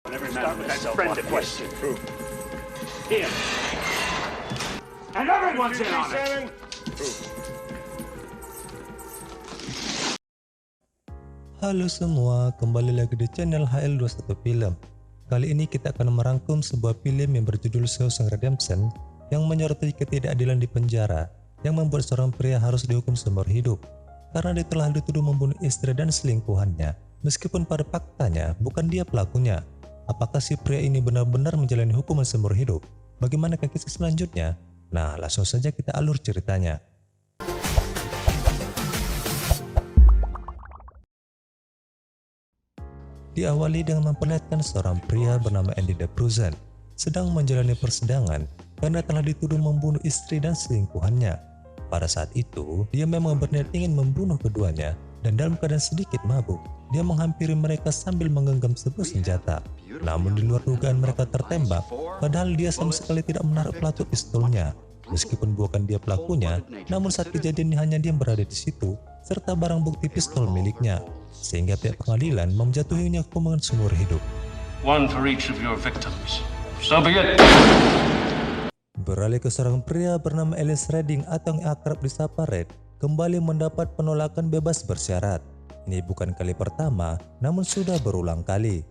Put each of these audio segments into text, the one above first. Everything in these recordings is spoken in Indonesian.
Every man with that friend to question. Him. And everyone's in on it. Halo semua, kembali lagi di channel HL21 Film. Kali ini kita akan merangkum sebuah film yang berjudul Shawshank Redemption yang menyoroti ketidakadilan di penjara yang membuat seorang pria harus dihukum seumur hidup karena dia telah dituduh membunuh istri dan selingkuhannya, meskipun pada faktanya bukan dia pelakunya. Apakah si pria ini benar-benar menjalani hukuman seumur hidup? Bagaimana kisah selanjutnya? Nah, langsung saja kita alur ceritanya. Diawali dengan memperlihatkan seorang pria bernama Andy Debruzen sedang menjalani persidangan karena telah dituduh membunuh istri dan selingkuhannya. Pada saat itu, dia memang berniat ingin membunuh keduanya dan dalam keadaan sedikit mabuk, dia menghampiri mereka sambil menggenggam sebuah senjata. Namun di luar dugaan mereka tertembak, padahal dia sama sekali tidak menaruh pelatuk pistolnya. Meskipun bukan dia pelakunya, namun saat kejadian hanya dia berada di situ, serta barang bukti pistol miliknya, sehingga pihak pengadilan menjatuhinya hukuman seumur hidup. One for each of your victims. So be it. Beralih ke seorang pria bernama Ellis Redding atau yang akrab disapa Red, kembali mendapat penolakan bebas bersyarat. Ini bukan kali pertama, namun sudah berulang kali.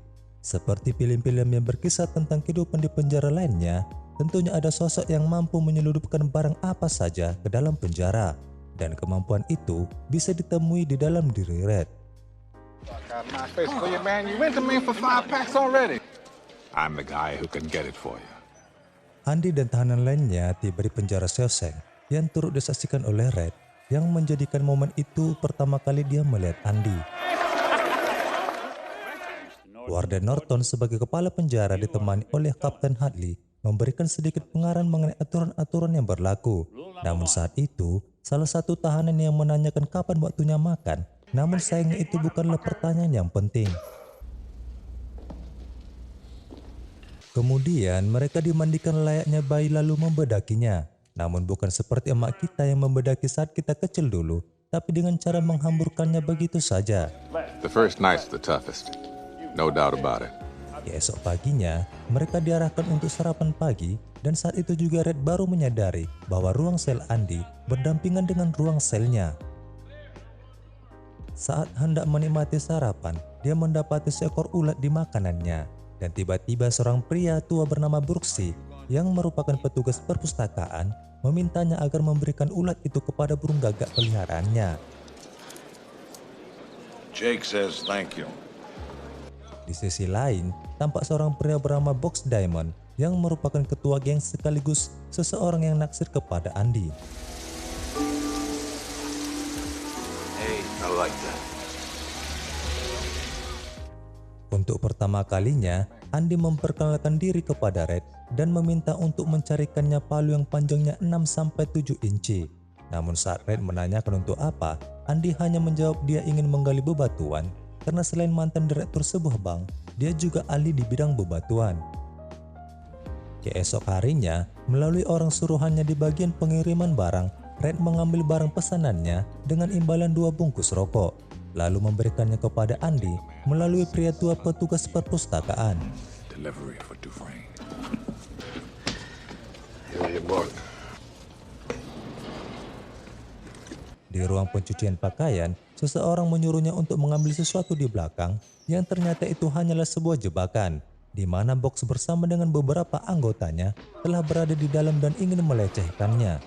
Seperti film-film yang berkisah tentang kehidupan di penjara lainnya, tentunya ada sosok yang mampu menyelundupkan barang apa saja ke dalam penjara. Dan kemampuan itu bisa ditemui di dalam diri Red. I'm the guy who can get it for you. Andy dan tahanan lainnya tiba di penjara Shawshank yang turut disaksikan oleh Red, yang menjadikan momen itu pertama kali dia melihat Andy. Warden Norton sebagai kepala penjara ditemani oleh Kapten Hadley memberikan sedikit pengarahan mengenai aturan-aturan yang berlaku. Namun saat itu, salah satu tahanan yang menanyakan kapan waktunya makan, namun sayangnya itu bukanlah pertanyaan yang penting. Kemudian mereka dimandikan layaknya bayi lalu membedakinya. Namun bukan seperti emak kita yang membedaki saat kita kecil dulu, tapi dengan cara menghamburkannya begitu saja. The first night's the toughest. No doubt about it. Esok paginya, mereka diarahkan untuk sarapan pagi dan saat itu juga Red baru menyadari bahwa ruang sel Andy berdampingan dengan ruang selnya. Saat hendak menikmati sarapan, dia mendapati seekor ulat di makanannya. Dan tiba-tiba seorang pria tua bernama Brooksy yang merupakan petugas perpustakaan memintanya agar memberikan ulat itu kepada burung gagak peliharaannya. Jake says thank you. Di sisi lain, tampak seorang pria bernama Box Diamond yang merupakan ketua geng sekaligus seseorang yang naksir kepada Andy. Hey, I like that. Untuk pertama kalinya, Andy memperkenalkan diri kepada Red dan meminta untuk mencarikannya palu yang panjangnya 6-7 inci. Namun saat Red menanyakan untuk apa, Andy hanya menjawab dia ingin menggali bebatuan karena selain mantan direktur sebuah bank, dia juga ahli di bidang bebatuan. Keesok harinya, melalui orang suruhannya di bagian pengiriman barang, Red mengambil barang pesanannya dengan imbalan 2 bungkus rokok, lalu memberikannya kepada Andy melalui pria tua petugas perpustakaan. Delivery for Dufresne. Here you book. Di ruang pencucian pakaian, seseorang menyuruhnya untuk mengambil sesuatu di belakang yang ternyata itu hanyalah sebuah jebakan, di mana Box bersama dengan beberapa anggotanya telah berada di dalam dan ingin melecehkannya.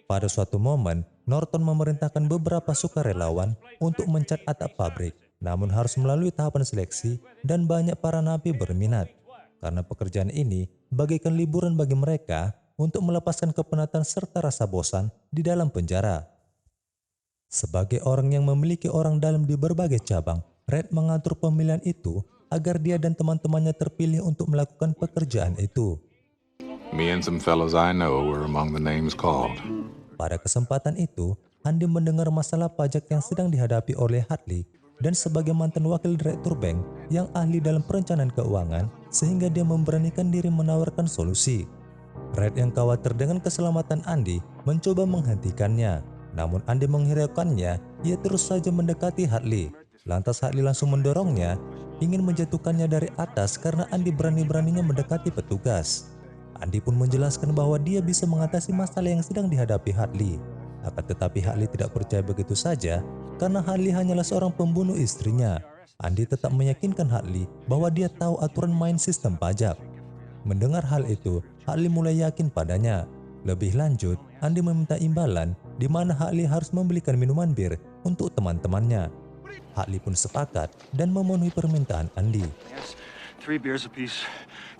Pada suatu momen, Norton memerintahkan beberapa sukarelawan untuk mencat atap pabrik, namun harus melalui tahapan seleksi dan banyak para napi berminat. Karena pekerjaan ini bagaikan liburan bagi mereka untuk melepaskan kepenatan serta rasa bosan di dalam penjara. Sebagai orang yang memiliki orang dalam di berbagai cabang, Red mengatur pemilihan itu agar dia dan teman-temannya terpilih untuk melakukan pekerjaan itu. Me and some fellows I know were among the names called. Pada kesempatan itu, Andy mendengar masalah pajak yang sedang dihadapi oleh Hadley dan sebagai mantan wakil direktur bank yang ahli dalam perencanaan keuangan, sehingga dia memberanikan diri menawarkan solusi. Red yang khawatir dengan keselamatan Andy mencoba menghentikannya, Namun Andy menghiraukannya, ia terus saja mendekati Hartley. Lantas Hartley langsung mendorongnya, ingin menjatuhkannya dari atas karena Andy berani-beraninya mendekati petugas. Andy pun menjelaskan bahwa dia bisa mengatasi masalah yang sedang dihadapi Hartley. Akan tetapi Hartley tidak percaya begitu saja karena Hartley hanyalah seorang pembunuh istrinya. Andy tetap meyakinkan Hartley bahwa dia tahu aturan main sistem pajak. Mendengar hal itu, Hartley mulai yakin padanya. Lebih lanjut, Andy meminta imbalan di mana Hartley harus membelikan minuman bir untuk teman-temannya. Hartley pun sepakat dan memenuhi permintaan Andy. Yes, 3 beers apiece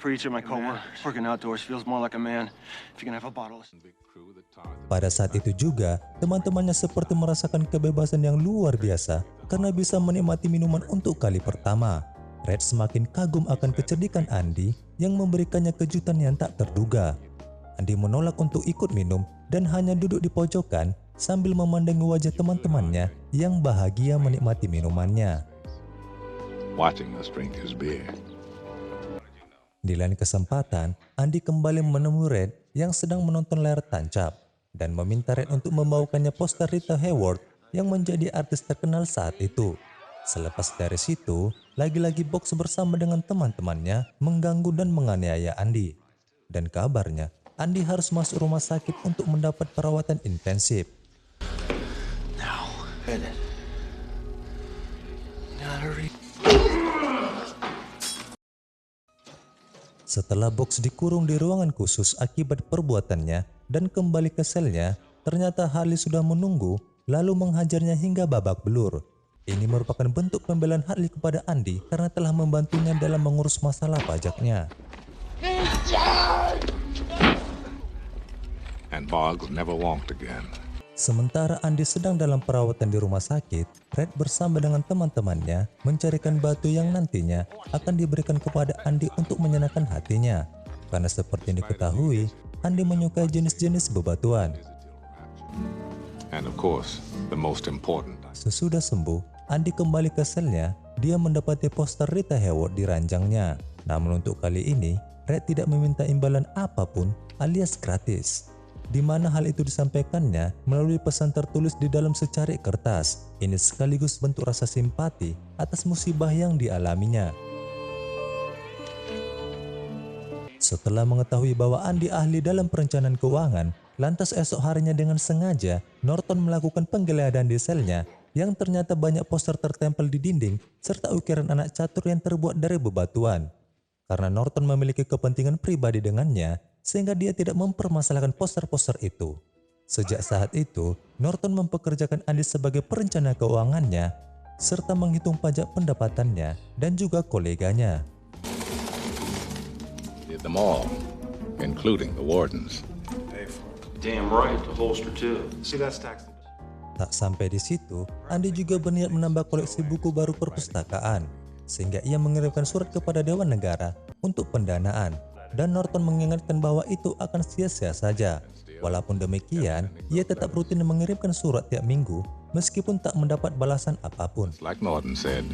for each of my coworkers. Working outdoors feels more like a man if you can have a bottle. Pada saat itu juga, teman-temannya seperti merasakan kebebasan yang luar biasa karena bisa menikmati minuman untuk kali pertama. Red semakin kagum akan kecerdikan Andy yang memberikannya kejutan yang tak terduga. Andy menolak untuk ikut minum dan hanya duduk di pojokan sambil memandangi wajah teman-temannya yang bahagia menikmati minumannya. Watching us drink his beer. Di lain kesempatan, Andy kembali menemui Red yang sedang menonton layar tancap dan meminta Red untuk membawakannya poster Rita Hayworth yang menjadi artis terkenal saat itu. Selepas dari situ, lagi-lagi Box bersama dengan teman-temannya mengganggu dan menganiaya Andy. Dan kabarnya, Andy harus masuk rumah sakit untuk mendapat perawatan intensif. Now, hit it. Setelah Box dikurung di ruangan khusus akibat perbuatannya dan kembali ke selnya, ternyata Hartley sudah menunggu lalu menghajarnya hingga babak belur. Ini merupakan bentuk pembelaan Hartley kepada Andy karena telah membantunya dalam mengurus masalah pajaknya. And Boggs never walked again. Sementara Andy sedang dalam perawatan di rumah sakit, Red bersama dengan teman-temannya mencarikan batu yang nantinya akan diberikan kepada Andy untuk menyenangkan hatinya. Karena seperti yang diketahui, Andy menyukai jenis-jenis bebatuan. And of course, the most important. Sesudah sembuh, Andy kembali ke selnya. Dia mendapati poster Rita Hayworth di ranjangnya. Namun untuk kali ini, Red tidak meminta imbalan apapun alias gratis. Di mana hal itu disampaikannya melalui pesan tertulis di dalam secari kertas. Ini sekaligus bentuk rasa simpati atas musibah yang dialaminya. Setelah mengetahui bahwa Andy ahli dalam perencanaan keuangan, lantas esok harinya dengan sengaja Norton melakukan penggeledahan di selnya yang ternyata banyak poster tertempel di dinding serta ukiran anak catur yang terbuat dari bebatuan. Karena Norton memiliki kepentingan pribadi dengannya, sehingga dia tidak mempermasalahkan poster-poster itu. Sejak saat itu, Norton mempekerjakan Andy sebagai perencana keuangannya, serta menghitung pajak pendapatannya dan juga koleganya. Did them all, including the wardens. Damn right, the holster too. See, that's tax. Tak sampai di situ, Andy juga berniat menambah koleksi buku baru perpustakaan, sehingga ia mengirimkan surat kepada Dewan Negara untuk pendanaan. Dan Norton mengingatkan bahwa itu akan sia-sia saja. Walaupun demikian, ia tetap rutin mengirimkan surat tiap minggu meskipun tak mendapat balasan apapun. Like Norton said,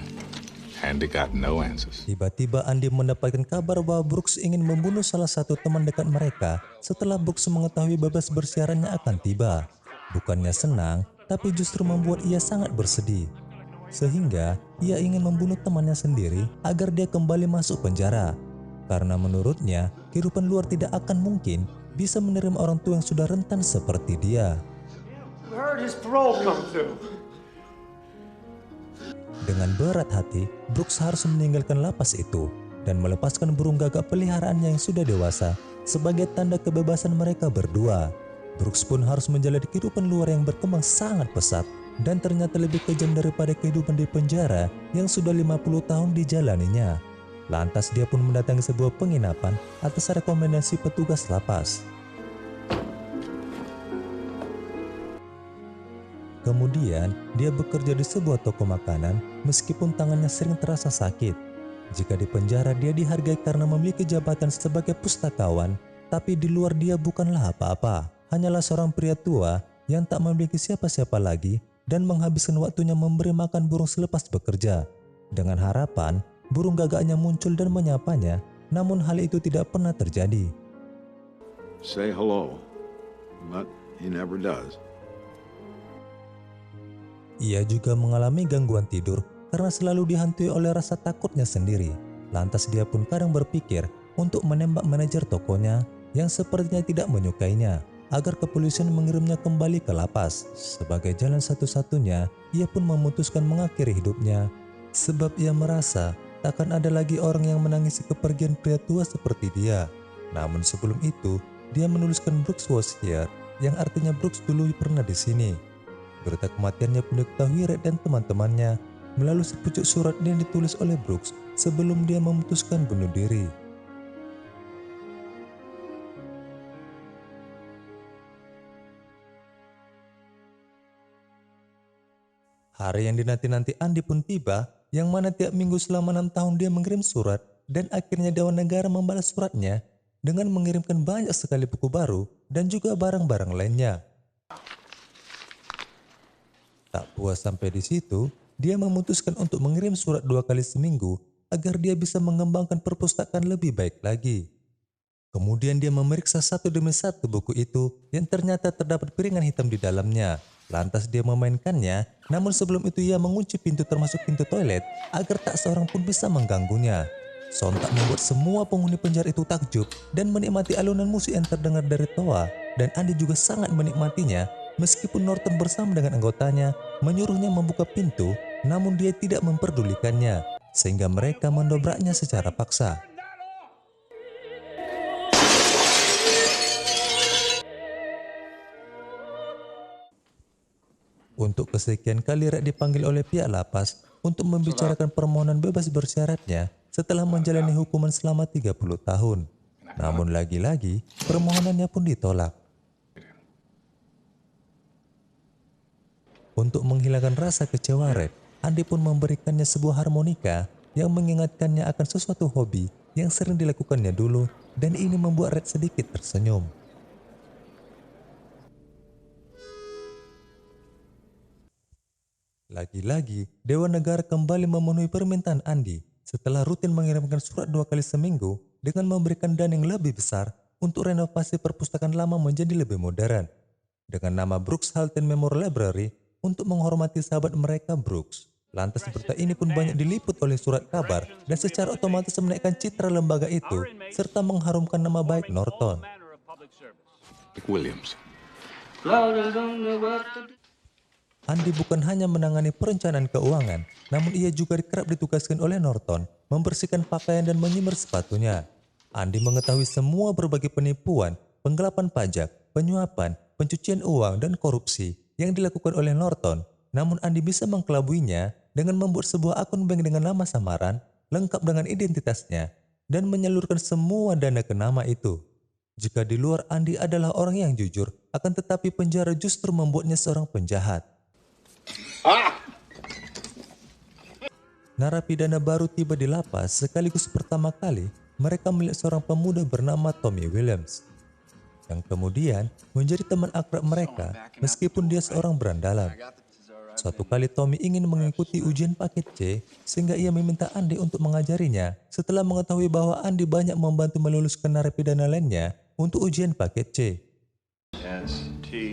Andy got no answers. Tiba-tiba Andy mendapatkan kabar bahwa Brooks ingin membunuh salah satu teman dekat mereka setelah Brooks mengetahui bebas bersiarannya akan tiba. Bukannya senang, tapi justru membuat ia sangat bersedih. Sehingga ia ingin membunuh temannya sendiri agar dia kembali masuk penjara. Karena menurutnya, kehidupan luar tidak akan mungkin bisa menerima orang tua yang sudah rentan seperti dia. You heard his parole come through. Dengan berat hati, Brooks harus meninggalkan lapas itu dan melepaskan burung gagak peliharaannya yang sudah dewasa sebagai tanda kebebasan mereka berdua. Brooks pun harus menjalani kehidupan luar yang berkembang sangat pesat dan ternyata lebih kejam daripada kehidupan di penjara yang sudah 50 tahun dijalaninya. Lantas dia pun mendatangi sebuah penginapan atas rekomendasi petugas lapas. Kemudian dia bekerja di sebuah toko makanan meskipun tangannya sering terasa sakit. Jika di penjara dia dihargai karena memiliki jabatan sebagai pustakawan, tapi di luar dia bukanlah apa-apa. Hanyalah seorang pria tua yang tak memiliki siapa-siapa lagi dan menghabiskan waktunya memberi makan burung selepas bekerja. Dengan harapan burung gagaknya muncul dan menyapanya, namun hal itu tidak pernah terjadi. Say hello, but he never does. Ia juga mengalami gangguan tidur karena selalu dihantui oleh rasa takutnya sendiri. Lantas dia pun kadang berpikir untuk menembak manajer tokonya yang sepertinya tidak menyukainya agar kepolisian mengirimnya kembali ke lapas. Sebagai jalan satu-satunya, ia pun memutuskan mengakhiri hidupnya sebab ia merasa takkan ada lagi orang yang menangisi kepergian pria tua seperti dia. Namun sebelum itu, dia menuliskan Brooks was here, yang artinya Brooks dulu pernah di sini. Berita kematiannya pun diketahui Red dan teman-temannya melalui sepucuk surat yang ditulis oleh Brooks sebelum dia memutuskan bunuh diri. Hari yang dinanti-nanti Andy pun tiba, yang mana tiap minggu selama 6 tahun dia mengirim surat, dan akhirnya Dewan Negara membalas suratnya dengan mengirimkan banyak sekali buku baru dan juga barang-barang lainnya. Tak puas sampai di situ, dia memutuskan untuk mengirim surat 2 kali seminggu agar dia bisa mengembangkan perpustakaan lebih baik lagi. Kemudian dia memeriksa satu demi satu buku itu yang ternyata terdapat piringan hitam di dalamnya. Lantas dia memainkannya, namun sebelum itu ia mengunci pintu termasuk pintu toilet agar tak seorang pun bisa mengganggunya. Sontak membuat semua penghuni penjara itu takjub dan menikmati alunan musik yang terdengar dari toa, dan Andy juga sangat menikmatinya meskipun Norton bersama dengan anggotanya menyuruhnya membuka pintu, namun dia tidak memperdulikannya sehingga mereka mendobraknya secara paksa. Untuk kesekian kali Red dipanggil oleh pihak lapas untuk membicarakan permohonan bebas bersyaratnya setelah menjalani hukuman selama 30 tahun. Namun lagi-lagi permohonannya pun ditolak. Untuk menghilangkan rasa kecewa Red, Andy pun memberikannya sebuah harmonika yang mengingatkannya akan sesuatu hobi yang sering dilakukannya dulu, dan ini membuat Red sedikit tersenyum. Lagi-lagi, Dewan Negara kembali memenuhi permintaan Andy setelah rutin mengirimkan surat 2 kali seminggu dengan memberikan dana yang lebih besar untuk renovasi perpustakaan lama menjadi lebih modern. Dengan nama Brooks Halton Memorial Library untuk menghormati sahabat mereka Brooks. Lantas berita ini pun banyak diliput oleh surat kabar dan secara otomatis menaikkan citra lembaga itu serta mengharumkan nama baik Norton. Williams. Andy bukan hanya menangani perencanaan keuangan, namun ia juga kerap ditugaskan oleh Norton membersihkan pakaian dan menyimir sepatunya. Andy mengetahui semua berbagai penipuan, penggelapan pajak, penyuapan, pencucian uang, dan korupsi yang dilakukan oleh Norton. Namun Andy bisa mengkelabuinya dengan membuat sebuah akun bank dengan nama samaran, lengkap dengan identitasnya, dan menyalurkan semua dana ke nama itu. Jika di luar Andy adalah orang yang jujur, akan tetapi penjara justru membuatnya seorang penjahat. Narapidana baru tiba di lapas sekaligus pertama kali mereka melihat seorang pemuda bernama Tommy Williams, yang kemudian menjadi teman akrab mereka meskipun dia seorang berandalan. Suatu kali Tommy ingin mengikuti ujian paket C sehingga ia meminta Andy untuk mengajarinya setelah mengetahui bahwa Andy banyak membantu meluluskan narapidana lainnya untuk ujian paket C.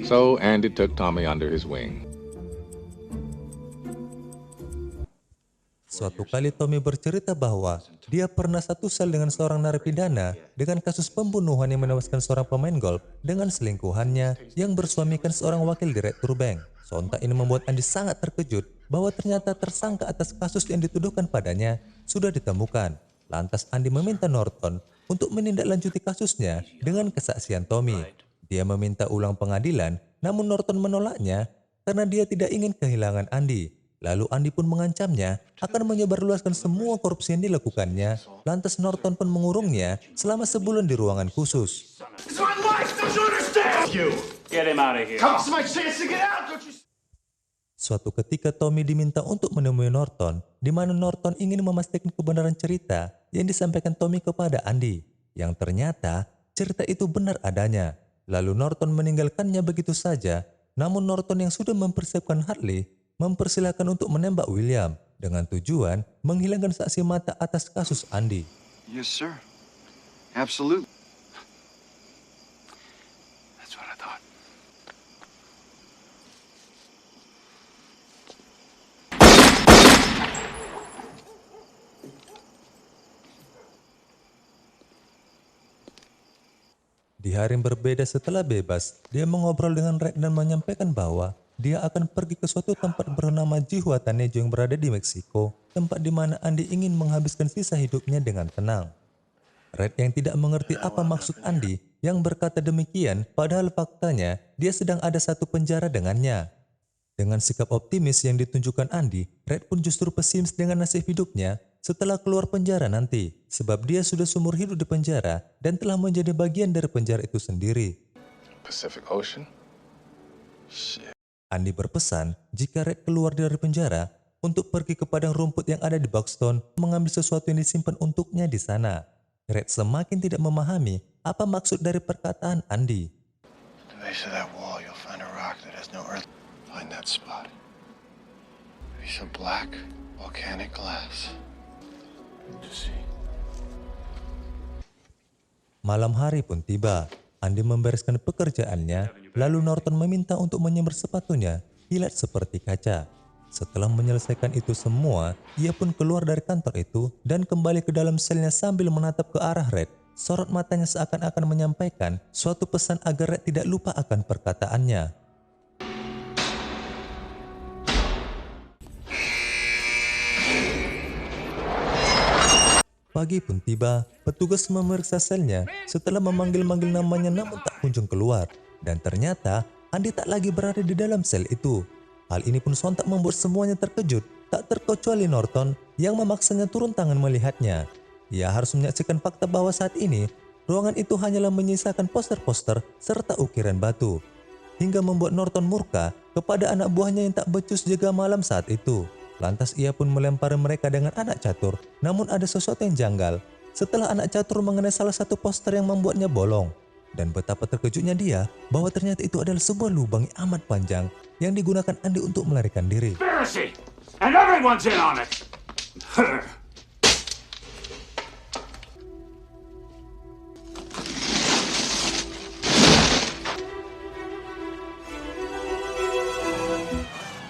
So Andy took Tommy under his wing. Suatu kali Tommy bercerita bahwa dia pernah satu sel dengan seorang narapidana dengan kasus pembunuhan yang menewaskan seorang pemain golf dengan selingkuhannya yang bersuamikan seorang wakil direktur bank. Sontak ini membuat Andy sangat terkejut bahwa ternyata tersangka atas kasus yang dituduhkan padanya sudah ditemukan. Lantas Andy meminta Norton untuk menindaklanjuti kasusnya dengan kesaksian Tommy. Dia meminta ulang pengadilan, namun Norton menolaknya karena dia tidak ingin kehilangan Andy. Lalu Andy pun mengancamnya akan menyebarluaskan semua korupsi yang dilakukannya. Lantas Norton pun mengurungnya selama sebulan di ruangan khusus. Suatu ketika Tommy diminta untuk menemui Norton, di mana Norton ingin memastikan kebenaran cerita yang disampaikan Tommy kepada Andy, yang ternyata cerita itu benar adanya. Lalu Norton meninggalkannya begitu saja, namun Norton yang sudah mempersiapkan Harley mempersilahkan untuk menembak William dengan tujuan menghilangkan saksi mata atas kasus Andy. Yes, sir. Absolutely. That's what I thought. Di hari yang berbeda setelah bebas, dia mengobrol dengan Red dan menyampaikan bahwa dia akan pergi ke suatu tempat bernama Jihuatanejo yang berada di Meksiko, tempat di mana Andy ingin menghabiskan sisa hidupnya dengan tenang. Red yang tidak mengerti apa maksud Andy yang berkata demikian, padahal faktanya dia sedang ada satu penjara dengannya. Dengan sikap optimis yang ditunjukkan Andy, Red pun justru pesimis dengan nasib hidupnya setelah keluar penjara nanti, sebab dia sudah seumur hidup di penjara dan telah menjadi bagian dari penjara itu sendiri. Pacific Ocean? Shit. Andy berpesan jika Red keluar dari penjara untuk pergi ke padang rumput yang ada di Buxton mengambil sesuatu yang disimpan untuknya di sana. Red semakin tidak memahami apa maksud dari perkataan Andy. At the base of that wall, you'll find a rock that has no earth. Find that spot. Be some black, volcanic glass. To see. Malam hari pun tiba. Andy membereskan pekerjaannya, lalu Norton meminta untuk menyemir sepatunya, kilat seperti kaca. Setelah menyelesaikan itu semua, ia pun keluar dari kantor itu dan kembali ke dalam selnya sambil menatap ke arah Red. Sorot matanya seakan-akan menyampaikan suatu pesan agar Red tidak lupa akan perkataannya. Pagi pun tiba, petugas memeriksa selnya setelah memanggil-manggil namanya namun tak kunjung keluar. Dan ternyata Andy tak lagi berada di dalam sel itu. Hal ini pun sontak membuat semuanya terkejut, tak terkecuali Norton yang memaksanya turun tangan melihatnya. Ia harus menyaksikan fakta bahwa saat ini, ruangan itu hanyalah menyisakan poster-poster serta ukiran batu. Hingga membuat Norton murka kepada anak buahnya yang tak becus jaga malam saat itu. Lantas ia pun melempari mereka dengan anak catur, namun ada sesuatu yang janggal. Setelah anak catur mengenai salah satu poster yang membuatnya bolong. Dan betapa terkejutnya dia bahwa ternyata itu adalah sebuah lubang yang amat panjang yang digunakan Andy untuk melarikan diri. Conspiracy! And everyone's in on it!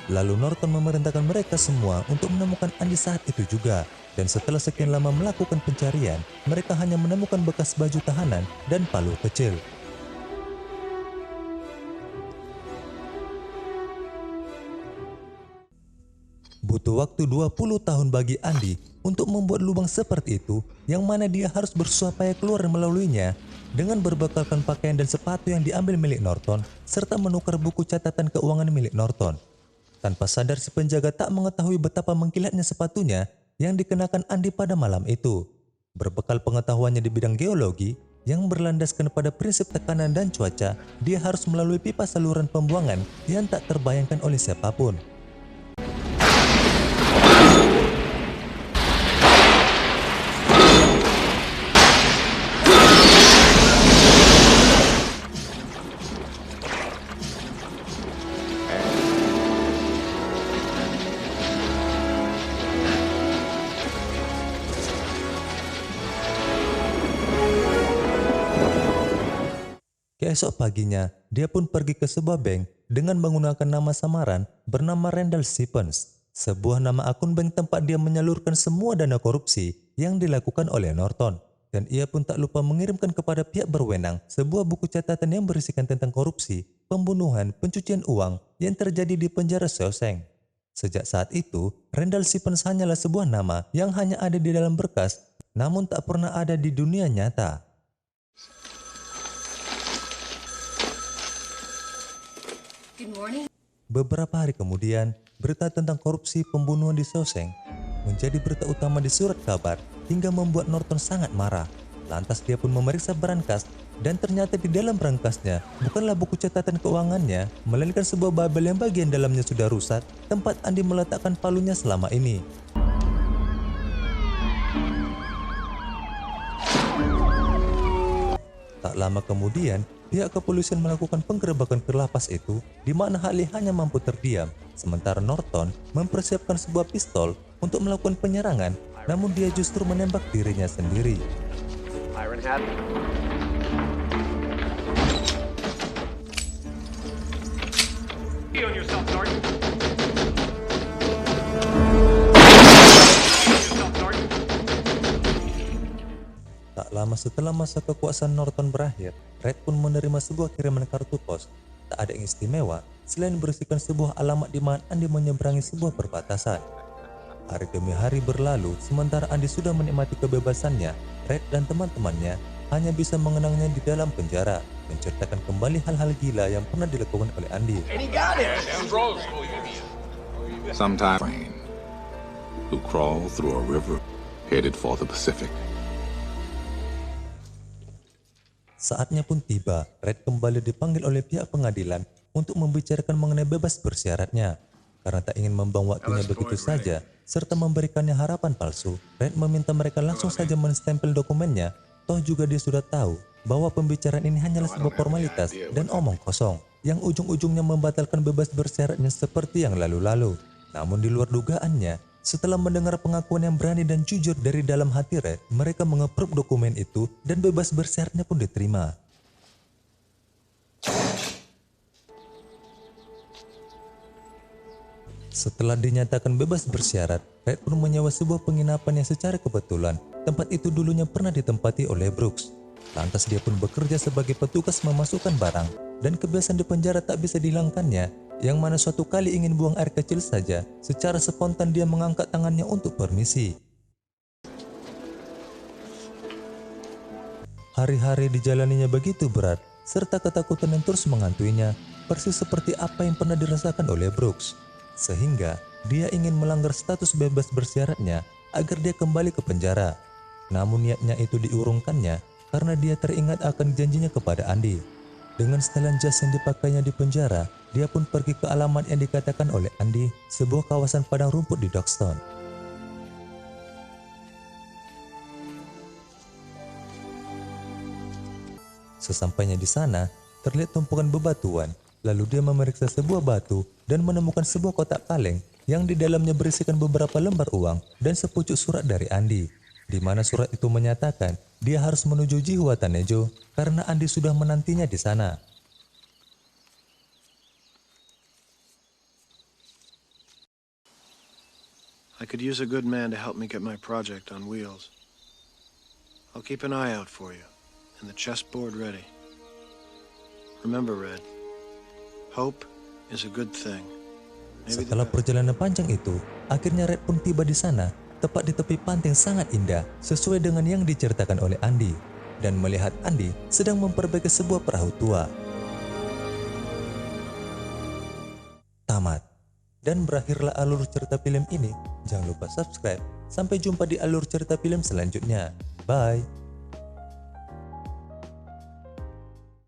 Lalu Norton memerintahkan mereka semua untuk menemukan Andy saat itu juga. Dan setelah sekian lama melakukan pencarian, mereka hanya menemukan bekas baju tahanan dan palu kecil. Butuh waktu 20 tahun bagi Andy untuk membuat lubang seperti itu, yang mana dia harus bersusah payah keluar melaluinya dengan berbekalkan pakaian dan sepatu yang diambil milik Norton, serta menukar buku catatan keuangan milik Norton. Tanpa sadar si penjaga tak mengetahui betapa mengkilatnya sepatunya yang dikenakan Andy pada malam itu. Berbekal pengetahuannya di bidang geologi yang berlandaskan pada prinsip tekanan dan cuaca, dia harus melalui pipa saluran pembuangan yang tak terbayangkan oleh siapapun. Keesok paginya, dia pun pergi ke sebuah bank dengan menggunakan nama samaran bernama Randall Sippens, sebuah nama akun bank tempat dia menyalurkan semua dana korupsi yang dilakukan oleh Norton. Dan ia pun tak lupa mengirimkan kepada pihak berwenang sebuah buku catatan yang berisikan tentang korupsi, pembunuhan, pencucian uang yang terjadi di penjara Shawshank. Sejak saat itu, Randall Sippens hanyalah sebuah nama yang hanya ada di dalam berkas, namun tak pernah ada di dunia nyata. Beberapa hari kemudian, berita tentang korupsi pembunuhan di Shawshank menjadi berita utama di surat kabar hingga membuat Norton sangat marah. Lantas dia pun memeriksa berangkas dan ternyata di dalam berangkasnya bukanlah buku catatan keuangannya, melainkan sebuah babel yang bagian dalamnya sudah rusak, tempat Andy meletakkan palunya selama ini. Tak lama kemudian, pihak kepolisian melakukan penggerebekan ke lapas itu, di mana Harley hanya mampu terdiam, sementara Norton mempersiapkan sebuah pistol untuk melakukan penyerangan, namun dia justru menembak dirinya sendiri. Tak lama lama setelah masa kekuasaan Norton berakhir, Red pun menerima sebuah kiriman kartu pos. Tak ada yang istimewa selain berisikan sebuah alamat di mana Andy menyeberangi sebuah perbatasan. Hari demi hari berlalu, sementara Andy sudah menikmati kebebasannya, Red dan teman-temannya hanya bisa mengenangnya di dalam penjara, menceritakan kembali hal-hal gila yang pernah dilakukan oleh Andy. Sometimes train who crawl through a river headed for the Pacific. Saatnya pun tiba, Red kembali dipanggil oleh pihak pengadilan untuk membicarakan mengenai bebas bersyaratnya. Karena tak ingin membuang waktunya begitu saja, serta memberikannya harapan palsu, Red meminta mereka langsung saja menstempel dokumennya. Toh juga dia sudah tahu bahwa pembicaraan ini hanyalah sebuah formalitas dan omong kosong, yang ujung-ujungnya membatalkan bebas bersyaratnya seperti yang lalu-lalu. Namun di luar dugaannya, setelah mendengar pengakuan yang berani dan jujur dari dalam hati Red, mereka mengepruk dokumen itu dan bebas bersyaratnya pun diterima. Setelah dinyatakan bebas bersyarat, Red pun menyewa sebuah penginapan yang secara kebetulan tempat itu dulunya pernah ditempati oleh Brooks. Lantas dia pun bekerja sebagai petugas memasukkan barang, dan kebiasaan di penjara tak bisa dihilangkannya, yang mana suatu kali ingin buang air kecil saja, secara spontan dia mengangkat tangannya untuk permisi. Hari-hari dijalaninya begitu berat, serta ketakutan yang terus mengantuinya, persis seperti apa yang pernah dirasakan oleh Brooks. Sehingga dia ingin melanggar status bebas bersyaratnya agar dia kembali ke penjara. Namun niatnya itu diurungkannya karena dia teringat akan janjinya kepada Andy. Dengan setelan jas yang dipakainya di penjara, dia pun pergi ke alamat yang dikatakan oleh Andy, sebuah kawasan padang rumput di Dockstone. Sesampainya di sana, terlihat tumpukan bebatuan. Lalu dia memeriksa sebuah batu dan menemukan sebuah kotak kaleng yang di dalamnya berisikan beberapa lembar uang dan sepucuk surat dari Andy, di mana surat itu menyatakan dia harus menuju Zihuatanejo karena Andy sudah menantinya di sana. I could use a good man to help me get my project on wheels. I'll keep an eye out for you and the chessboard ready. Remember, Red, hope is a good thing. Setelah perjalanan panjang itu, akhirnya Red pun tiba di sana, tepat di tepi pantai yang sangat indah, sesuai dengan yang diceritakan oleh Andy, dan melihat Andy sedang memperbaiki sebuah perahu tua. Tamat. Dan berakhirlah alur cerita film ini. Jangan lupa subscribe. Sampai jumpa di alur cerita film selanjutnya. Bye.